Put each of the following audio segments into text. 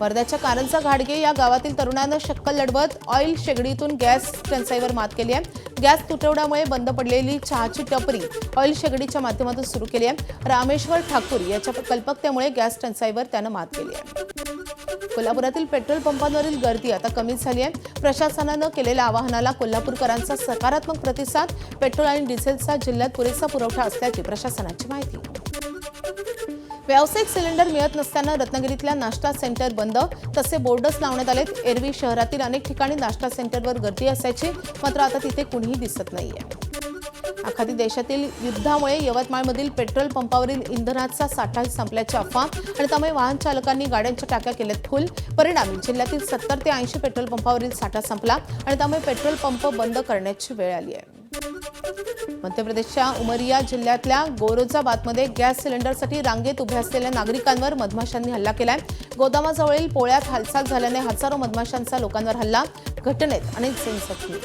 वर्ध्याच्या कारंजा घाडगे या गावातील तरुणानं शक्कल लढवत ऑइल शेगडीतून गॅस टंचाईवर मात केली आहे। गॅस तुटवड्यामुळे बंद पडलेली चहाची टपरी ऑइल शेगडीच्या माध्यमातून सुरू केली आहे। रामेश्वर ठाकूर याच्या कल्पकतेमुळे गॅस टंचाईवर त्यानं मात केली आहे। कोल्हापुरातील पेट्रोल पंपांवरील गर्दी आता कमी झाली आहे। प्रशासनानं केलेल्या आवाहनाला कोल्हापूरकरांचा सकारात्मक प्रतिसाद। पेट्रोल आणि डिझेलचा जिल्ह्यात पुरेसा पुरवठा असल्याची प्रशासनाची माहिती। व्यावसायिक सिलेंडर मिळत नसल्यानं रत्नागिरीतल्या नाश्ता सेंटर बंद, तसे बोर्डच लावण्यात आलेत। एरवी शहरातील अनेक ठिकाणी नाश्ता सेंटरवर गर्दी असायची, मात्र आता तिथे कुणीही दिसत नाहीये। आखाती देशातील युद्धामुळे यवतमाळमधील पेट्रोल पंपावरील इंधनाचा साठा संपल्याची अफवा आणि त्यामुळे वाहन चालकांनी गाड्यांच्या टाक्या केल्यात फुल। परिणामी जिल्ह्यातील 70 ते 80 पेट्रोल पंपावरील साठा संपला आणि त्यामुळे पेट्रोल पंप बंद करण्याची वेळ आली आहे। मध्य प्रदेशच्या उमरिया जिल्ह्यातल्या गोरोजाबादमध्ये गॅस सिलेंडरसाठी रांगेत उभे असलेल्या नागरिकांवर मधमाशांनी हल्ला केलाय। गोदामाजवळील पोळ्यात हालचाल झाल्याने हजारो मधमाशांचा लोकांवर हल्ला। घटनेत अनेक जण जखमी।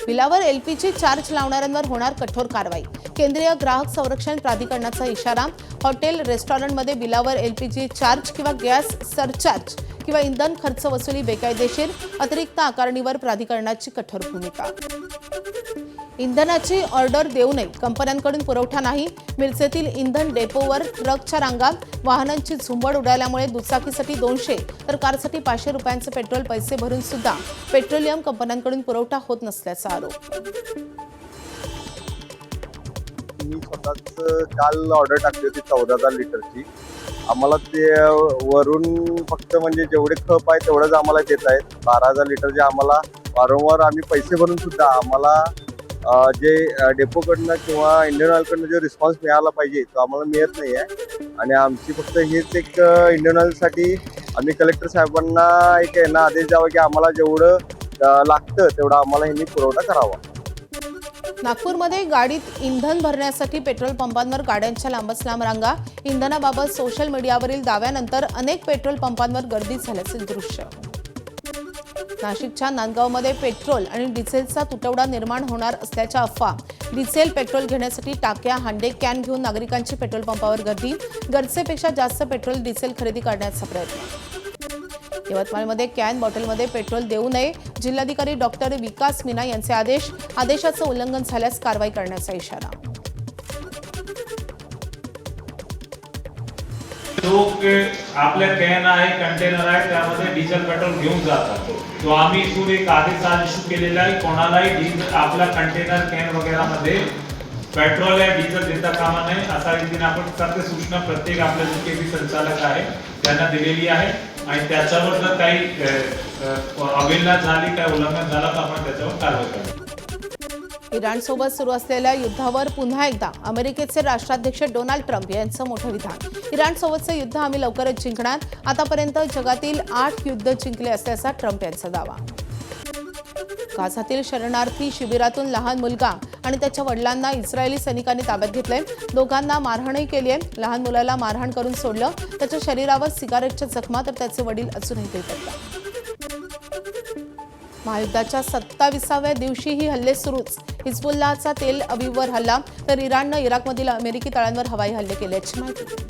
बिलावर एलपीजी चार्ज लावणाऱ्यांवर होणार कठोर कारवाई। केंद्रीय ग्राहक संरक्षण प्राधिकरणाचा इशारा। हॉटेल रेस्टॉरंटमध्ये बिलावर एलपीजी चार्ज किंवा गॅस सरचार्ज किंवा इंधन खर्च वसुली बेकायदेशीर। अतिरिक्त आकारणीवर प्राधिकरणाची कठोर भूमिका। इंधनाची ऑर्डर देऊ नये, कंपन्यांकडून पुरवठा नाही। मिरजेतील इंधन डेपोवर ट्रकच्या रांगा। वाहनांची झुंबड उडाल्यामुळे दुचाकीसाठी 200 तर कारसाठी 500 रुपयांचे पेट्रोल पैसे भरून सुद्धा पेट्रोलियम कंपन्यांकडून पुरवठा होत नसल्याचा आरोप। मी स्वतःच काल ऑर्डर टाकली होती 14,000 लिटरची। आम्हाला ते वरून फक्त म्हणजे जेवढे खप आहे तेवढंच आम्हाला देत आहेत। 12,000 लिटर जे आम्हाला वारंवार आम्ही पैसे भरून सुद्धा आम्हाला जे डेपोकडनं किंवा इंडियन ऑइलकडनं जो रिस्पॉन्स मिळाला पाहिजे तो आम्हाला मिळत नाही आहे। आणि आमची फक्त हेच एक इंडियन ऑइलसाठी आम्ही कलेक्टर साहेबांना एक यांना आदेश द्यावा की आम्हाला जेवढं लागतं तेवढा आम्हाला ह्यांनी पुरवठा करावा। नागपूरमध्ये गाडीत इंधन भरण्यासाठी पेट्रोल पंपांवर गाड्यांच्या लांबच लांब रांगा। इंधनाबाबत सोशल मीडियावरील दाव्यानंतर अनेक पेट्रोल पंपांवर गर्दी झाल्याचे दृश्य। नाशिकच्या नांदगावमध्ये पेट्रोल आणि डिझेलचा तुटवडा निर्माण होणार असल्याच्या अफवा। डिझेल पेट्रोल घेण्यासाठी टाक्या, हांडे, कॅन घेऊन नागरिकांची पेट्रोल पंपावर गर्दी। गरजेपेक्षा जास्त पेट्रोल डिझेल खरेदी करण्याचा प्रयत्न। यवतमाळमध्ये कॅन बॉटलमध्ये पेट्रोल देऊ नये, जिल्हाधिकारी डॉक्टर विकास मीना यांचे आदेश। आदेशाचं उल्लंघन झाल्यास कारवाई करण्याचा इशारा। लोक आपल्या कॅन आहे, कंटेनर आहे, त्यामध्ये डिझेल पेट्रोल घेऊन जातात। तो आम्ही इथून एक आदेश इश्यू केलेला आहे, कोणालाही डिझेल आपल्या कंटेनर कॅन वगैरेमध्ये पेट्रोल या डिझेल देता कामा नये असा रीतीने आपण सत्य सूचना प्रत्येक आपल्या जीकेबी संचालक आहे त्यांना दिलेली आहे। आणि त्याच्यावर जर काही अवहेलना झाली, काही उल्लंघन झालं तर आपण त्याच्यावर कारवाई करू। इराणसोबत सुरू असलेल्या युद्धावर पुन्हा एकदा अमेरिकेचे राष्ट्राध्यक्ष डोनाल्ड ट्रम्प यांचं मोठं विधान। इराणसोबतचं युद्ध आम्ही लवकरच जिंकणार। आतापर्यंत जगातील 8 युद्ध जिंकले असल्याचा ट्रम्प यांचा दावा। गाझातील शरणार्थी शिबिरातून लहान मुलगा आणि त्याच्या वडिलांना इस्रायली सैनिकांनी ताब्यात घेतलंय। दोघांना मारहाणही केली आहे। लहान मुलाला मारहाण करून सोडलं। त्याच्या शरीरावर सिगारेटच्या जखमा, तर त्याचे वडील अजूनही बेपत्ता। महायुद्धाच्या 27व्या दिवशीही हल्ले सुरूच। हिजबुल्लाहचा तेल अवीववर हल्ला, तर इराणनं इराकमधील अमेरिकी तळांवर हवाई हल्ले केल्याची माहिती।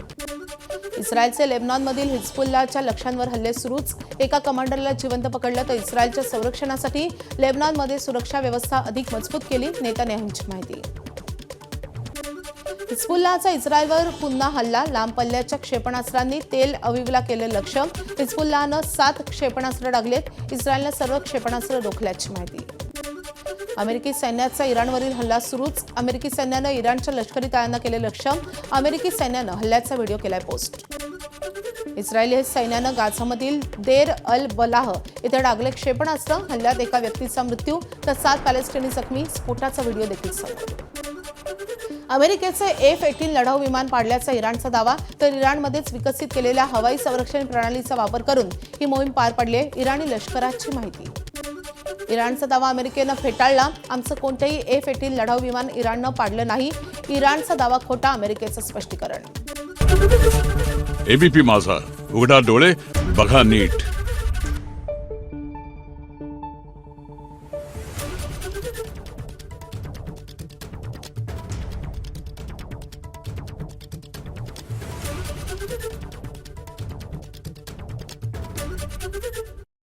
इस्रायलचे लेबनॉनमधील हिजबुल्लाहच्या लक्ष्यांवर हल्ले सुरूच। एका कमांडरला जिवंत पकडलं, तर इस्रायलच्या संरक्षणासाठी लेबनॉनमध्ये सुरक्षा व्यवस्था अधिक मजबूत केली, नेतान्याहूंची माहिती। हिजबुल्लाहचा इस्रायलवर पुन्हा हल्ला। लांब पल्ल्याच्या क्षेपणास्त्रांनी तेल अवीवला केलं लक्ष्य। हिजबुल्लाहनं 7 क्षेपणास्त्र डागलेत। इस्रायलनं सर्व क्षेपणास्त्र रोखल्याची माहिती। अमेरिकी सैन्याचा इराणवरील हल्ला सुरूच। अमेरिकी सैन्यानं इराणच्या लष्करी तळांना केले लक्ष्य। अमेरिकी सैन्यानं हल्ल्याचा व्हिडिओ केलाय पोस्ट। इस्रायली सैन्यानं गाझामधील देर अल बलाह इथे डागले क्षेपणास्त्र। हल्ल्यात एका व्यक्तीचा मृत्यू, तर 7 पॅलेस्टिनी जखमी। स्फोटाचा व्हिडिओ देखील समोर। अमेरिकेचे F-18 लढाऊ विमान पाडल्याचा इराणचा दावा, तर इराणमध्येच विकसित केलेल्या हवाई संरक्षण प्रणालीचा वापर करून ही मोहीम पार पडली आहे, इराणी लष्कराची माहिती। इराणचा दावा अमेरिकेनं फेटाळला। आमचं कोणतेही F-18 लढाऊ विमान इराणनं पाडलं नाही। इराणचा दावा खोटा, अमेरिकेचं स्पष्टीकरण। एबीपी माझा, उघडा डोळे बघा नीट। आहे